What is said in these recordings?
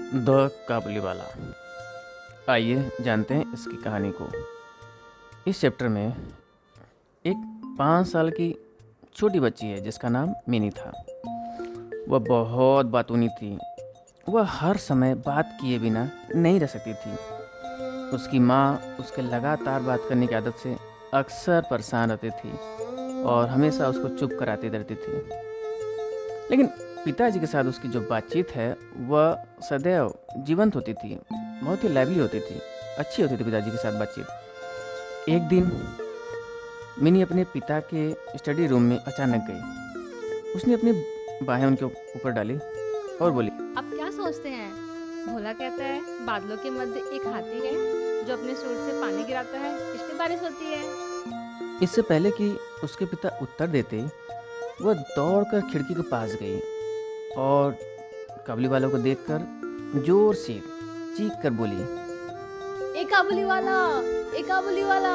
The Kabuliwala. आइए जानते हैं इसकी कहानी को। इस चैप्टर में एक 5 साल की छोटी बच्ची है जिसका नाम मिनी था। वह बहुत बातूनी थी। वह हर समय बात किए बिना नहीं रह सकती थी। उसकी माँ उसके लगातार बात करने की आदत से अक्सर परेशान रहती थी और हमेशा उसको चुप कराती रहती थी। लेकिन पिताजी के साथ उसकी जो बातचीत है वह सदैव जीवंत होती थी, बहुत ही लाइवली होती थी, अच्छी होती थी पिताजी के साथ बातचीत। एक दिन मिनी अपने पिता के स्टडी रूम में अचानक गई। उसने अपनी बाहें उनके ऊपर डाली और बोली, आप क्या सोचते हैं? भोला कहता है बादलों के मध्य एक हाथी है जो अपने सूंड से पानी गिराता है, इसलिए बारिश होती है। इससे पहले कि उसके पिता उत्तर देते वह दौड़कर खिड़की के पास गई और काबुली वालों को देखकर जोर से चीख कर बोली, एक काबुली वाला, एक काबुली वाला।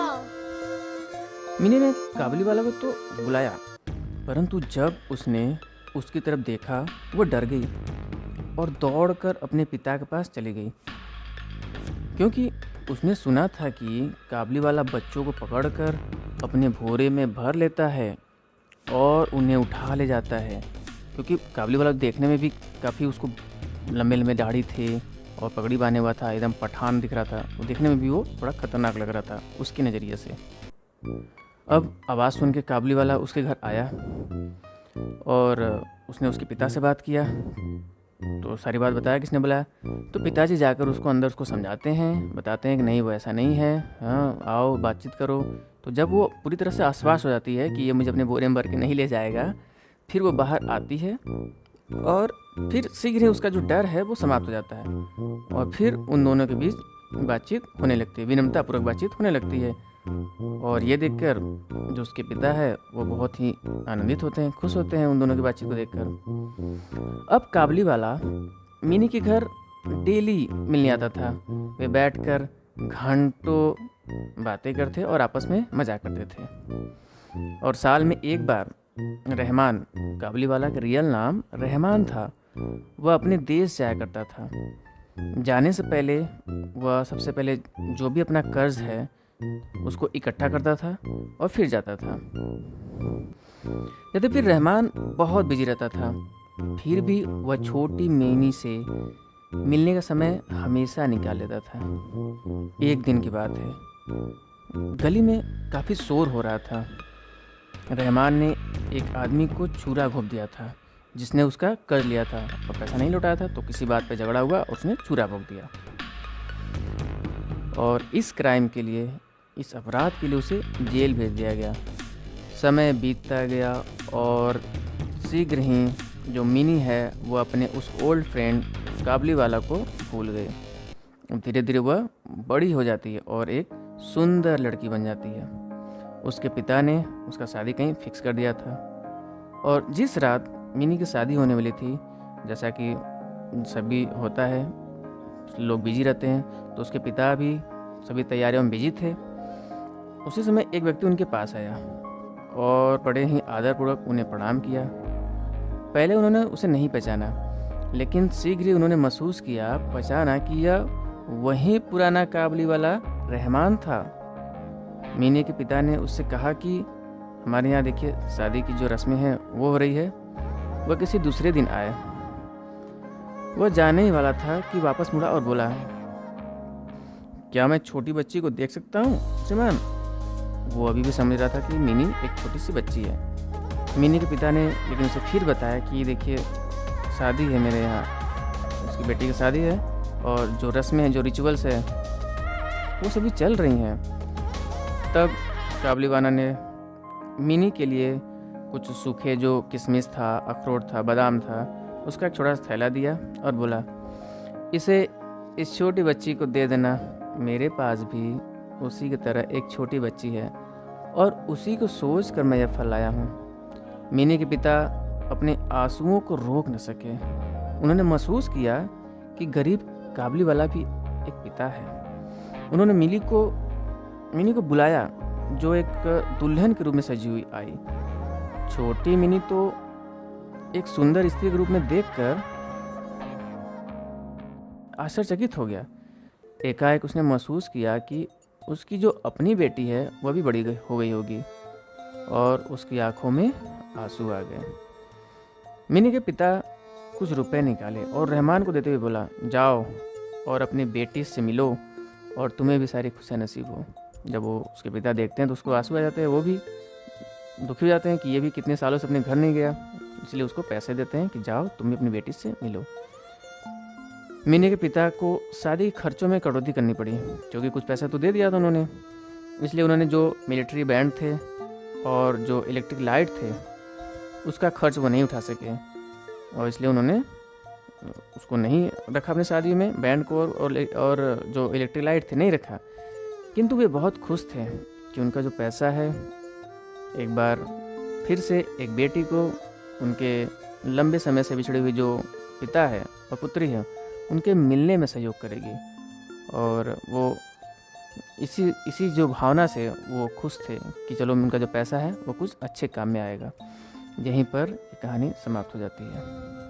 मिनी ने काबुली वाला को तो बुलाया, परंतु जब उसने उसकी तरफ देखा वो डर गई और दौड़कर अपने पिता के पास चली गई, क्योंकि उसने सुना था कि काबुली वाला बच्चों को पकड़कर अपने भोरे में भर लेता है और उन्हें उठा ले जाता है। क्योंकि काबुली वाला देखने में भी काफ़ी उसको लंबे लंबे दाढ़ी थे और पगड़ी बांधे हुआ था, एकदम पठान दिख रहा था। वो देखने में भी वो बड़ा खतरनाक लग रहा था उसके नज़रिए से। अब आवाज़ सुन के काबुली वाला उसके घर आया और उसने उसके पिता से बात किया, तो सारी बात बताया किसने बुलाया। तो पिताजी जाकर उसको अंदर उसको समझाते हैं, बताते हैं कि नहीं वो ऐसा नहीं है, हाँ आओ बातचीत करो। तो जब वो पूरी तरह से आश्वास हो जाती है कि ये मुझे अपने बोरे में भर के नहीं ले जाएगा, फिर वो बाहर आती है और फिर शीघ्र ही उसका जो डर है वो समाप्त हो जाता है और फिर उन दोनों के बीच बातचीत होने लगती है, विनम्रतापूर्वक बातचीत होने लगती है। और ये देखकर जो उसके पिता है वो बहुत ही आनंदित होते हैं, खुश होते हैं उन दोनों की बातचीत को देखकर। अब काबुली वाला मिनी के घर डेली मिलने आता था। वे बैठकर घंटों बातें करते और आपस में मजाक करते थे। और साल में एक बार रहमान, काबुली वाला का रियल नाम रहमान था, वह अपने देश जाया करता था। जाने से पहले वह सबसे पहले जो भी अपना कर्ज है उसको इकट्ठा करता था और फिर जाता था। यद्यपि रहमान बहुत बिजी रहता था, फिर भी वह छोटी मिनी से मिलने का समय हमेशा निकाल लेता था। एक दिन की बात है, गली में काफ़ी शोर हो रहा था। रहमान ने एक आदमी को छुरा घोंप दिया था जिसने उसका कर्ज लिया था और पैसा नहीं लौटाया था, तो किसी बात पे झगड़ा हुआ और उसने छुरा घोंप दिया। और इस क्राइम के लिए, इस अपराध के लिए उसे जेल भेज दिया गया। समय बीतता गया और शीघ्र ही जो मिनी है वो अपने उस ओल्ड फ्रेंड काबुली वाला को भूल गए। धीरे धीरे वह बड़ी हो जाती है और एक सुंदर लड़की बन जाती है। उसके पिता ने उसका शादी कहीं फिक्स कर दिया था और जिस रात मिनी की शादी होने वाली थी, जैसा कि सभी होता है, लोग बिजी रहते हैं, तो उसके पिता भी सभी तैयारियों में बिजी थे। उसी समय एक व्यक्ति उनके पास आया और बड़े ही आदरपूर्वक उन्हें प्रणाम किया। पहले उन्होंने उसे नहीं पहचाना, लेकिन शीघ्र ही उन्होंने महसूस किया, पहचाना कि यह वही पुराना काबुली वाला रहमान था। मिनी के पिता ने उससे कहा कि हमारे यहाँ देखिए शादी की जो रस्में हैं वो हो रही है, वह किसी दूसरे दिन आए। वह जाने ही वाला था कि वापस मुड़ा और बोला, क्या मैं छोटी बच्ची को देख सकता हूँ श्रीमान? वो अभी भी समझ रहा था कि मिनी एक छोटी सी बच्ची है। मिनी के पिता ने लेकिन उसे फिर बताया कि देखिए शादी है मेरे यहाँ, उसकी बेटी की शादी है और जो रस्में हैं, जो रिचुअल्स है वो सभी चल रही हैं। तब काबुली वाला ने मिनी के लिए कुछ सूखे जो किशमिश था, अखरोट था, बादाम था, उसका एक छोटा सा थैला दिया और बोला, इसे इस छोटी बच्ची को दे देना। मेरे पास भी उसी की तरह एक छोटी बच्ची है और उसी को सोच कर मैं यह फल लाया हूँ। मिनी के पिता अपने आंसुओं को रोक न सके। उन्होंने महसूस किया कि गरीब काबुली वाला भी एक पिता है। उन्होंने मिनी को बुलाया, जो एक दुल्हन के रूप में सजी हुई आई। छोटी मिनी तो एक सुंदर स्त्री के रूप में देखकर आश्चर्यचकित हो गया। एकाएक उसने महसूस किया कि उसकी जो अपनी बेटी है वह भी बड़ी हो गई होगी और उसकी आंखों में आंसू आ गए। मिनी के पिता कुछ रुपए निकाले और रहमान को देते हुए बोला, जाओ और अपनी बेटी से मिलो और तुम्हें भी सारी खुशियाँ नसीब हो। जब वो उसके पिता देखते हैं तो उसको आंसू आ जाते हैं, वो भी दुखी हो जाते हैं कि ये भी कितने सालों से अपने घर नहीं गया, इसलिए उसको पैसे देते हैं कि जाओ तुम भी अपनी बेटी से मिलो। मिनी के पिता को शादी के खर्चों में कटौती करनी पड़ी, क्योंकि कुछ पैसा तो दे दिया था उन्होंने, इसलिए उन्होंने जो मिलिट्री बैंड थे और जो इलेक्ट्रिक लाइट थे उसका खर्च वो नहीं उठा सके और इसलिए उन्होंने उसको नहीं रखा अपनी शादी में, बैंड को और जो इलेक्ट्रिक लाइट थे नहीं रखा। किंतु वे बहुत खुश थे कि उनका जो पैसा है एक बार फिर से एक बेटी को उनके लंबे समय से बिछड़े हुए जो पिता है और पुत्री है उनके मिलने में सहयोग करेगी। और वो इसी जो भावना से वो खुश थे कि चलो उनका जो पैसा है वो कुछ अच्छे काम में आएगा। यहीं पर ये कहानी समाप्त हो जाती है।